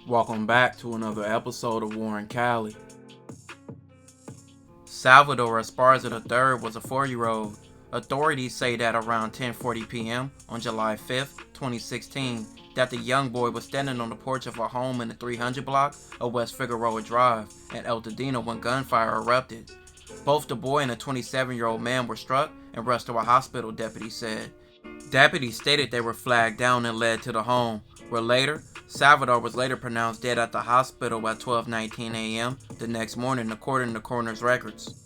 Welcome back to another episode of Warren Cali. Salvador Esparza III was a 4-year-old. Authorities say that around 10:40 p.m. on July 5th, 2016, that the young boy was standing on the porch of a home in the 300 block of West Figueroa Drive in Altadena when gunfire erupted. Both the boy and a 27-year-old man were struck and rushed to a hospital, deputies said. Deputies stated they were flagged down and led to the home, where Salvador was later pronounced dead at the hospital at 12:19 a.m. the next morning, according to coroner's records.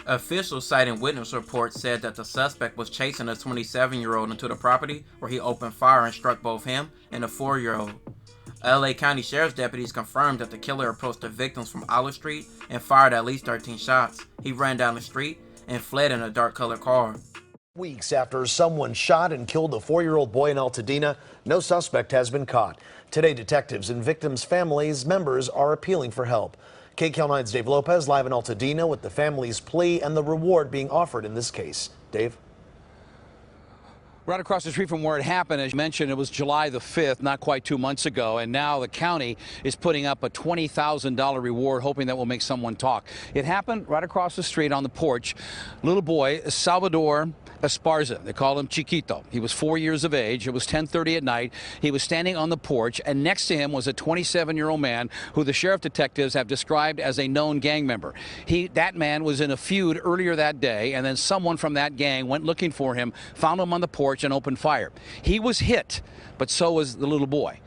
Officials citing witness reports said that the suspect was chasing a 27-year-old into the property where he opened fire and struck both him and a 4-year-old. LA County Sheriff's deputies confirmed that the killer approached the victims from Olive Street and fired at least 13 shots. He ran down the street and fled in a dark-colored car. Weeks after someone shot and killed a 4-year-old boy in Altadena, no suspect has been caught. Today, detectives and victims' families members are appealing for help. KCAL 9's Dave Lopez live in Altadena with the family's plea and the reward being offered in this case. Dave? Right across the street from where it happened, as you mentioned, it was July the 5th, not quite 2 months ago, and now the county is putting up a $20,000 reward, hoping that will make someone talk. It happened right across the street on the porch. Little boy, Salvador Esparza, they call him Chiquito. He was 4 years of age. It was 10:30 at night. He was standing on the porch, and next to him was a 27-year-old man who the sheriff detectives have described as a known gang member. That man was in a feud earlier that day, and then someone from that gang went looking for him, found him on the porch, and opened fire. He was hit, but so was the little boy.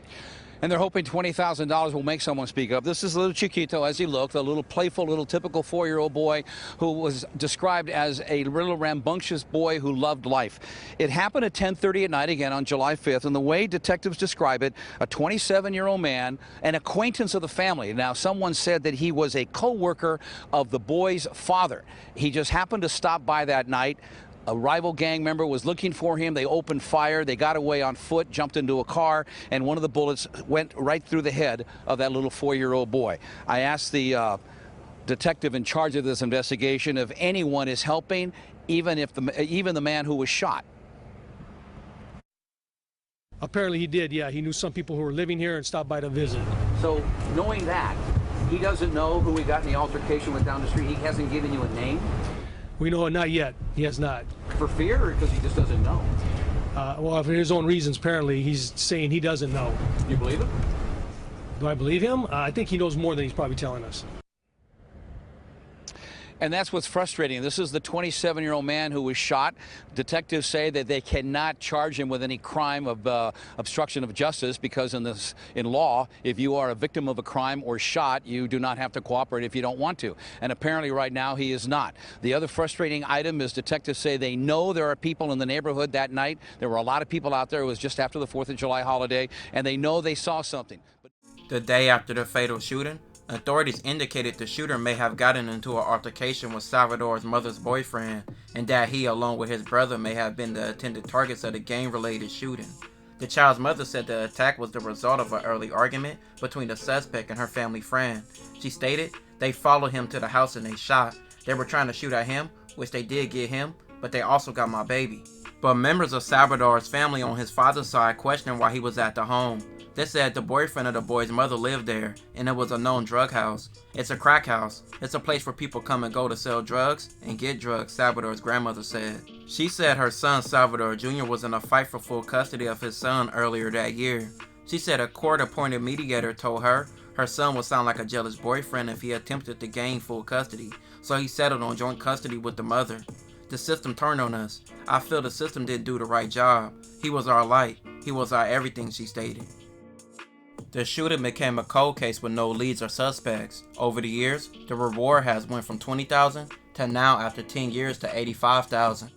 And they're hoping $20,000 will make someone speak up. This is little Chiquito as he looked, a little playful, little typical 4-year-old boy who was described as a little rambunctious boy who loved life. It happened at 10:30 at night again on July 5th, and the way detectives describe it, a 27-year-old man, an acquaintance of the family. Now, someone said that he was a co-worker of the boy's father. He just happened to stop by that night. A rival gang member was looking for him. They opened fire. They got away on foot, jumped into a car, and one of the bullets went right through the head of that little 4-year-old boy. I asked the detective in charge of this investigation if anyone is helping, even the man who was shot. Apparently he did, yeah. He knew some people who were living here and stopped by to visit. So knowing that, he doesn't know who he got in the altercation with down the street. He hasn't given you a name? We know not yet. He has not. For fear, or because he just doesn't know? Well, for his own reasons, apparently, he's saying he doesn't know. You believe him? Do I believe him? I think he knows more than he's probably telling us. And that's what's frustrating. This is the 27-year-old man who was shot. Detectives say that they cannot charge him with any crime of obstruction of justice because in law, if you are a victim of a crime or shot, you do not have to cooperate if you don't want to. And apparently right now he is not. The other frustrating item is detectives say they know there are people in the neighborhood that night. There were a lot of people out there. It was just after the 4th of July holiday, and they know they saw something. The day after the fatal shooting, authorities indicated the shooter may have gotten into an altercation with Salvador's mother's boyfriend, and that he, along with his brother, may have been the intended targets of the gang-related shooting. The child's mother said the attack was the result of an early argument between the suspect and her family friend. She stated, "They followed him to the house and they shot. They were trying to shoot at him, which they did get him, but they also got my baby." But members of Salvador's family on his father's side questioned why he was at the home. They said the boyfriend of the boy's mother lived there, and it was a known drug house. It's a crack house. It's a place where people come and go to sell drugs and get drugs, Salvador's grandmother said. She said her son Salvador Jr. was in a fight for full custody of his son earlier that year. She said a court-appointed mediator told her son would sound like a jealous boyfriend if he attempted to gain full custody, so he settled on joint custody with the mother. The system turned on us. I feel the system didn't do the right job. He was our light. He was our everything, she stated. The shooting became a cold case with no leads or suspects. Over the years, the reward has went from $20,000 to now, after 10 years, to $85,000.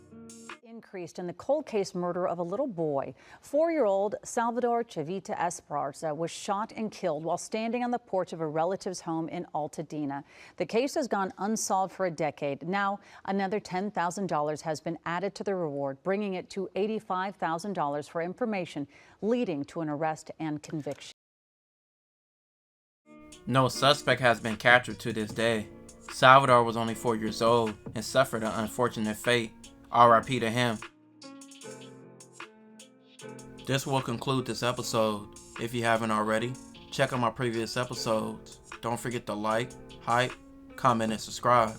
Increased in the cold case murder of a little boy. 4-year-old Salvador Chavita Esparza was shot and killed while standing on the porch of a relative's home in Altadena. The case has gone unsolved for a decade. Now, another $10,000 has been added to the reward, bringing it to $85,000 for information leading to an arrest and conviction. No suspect has been captured to this day. Salvador was only 4 years old and suffered an unfortunate fate. RIP to him. This will conclude this episode. If you haven't already, check out my previous episodes. Don't forget to like, hype, comment, and subscribe.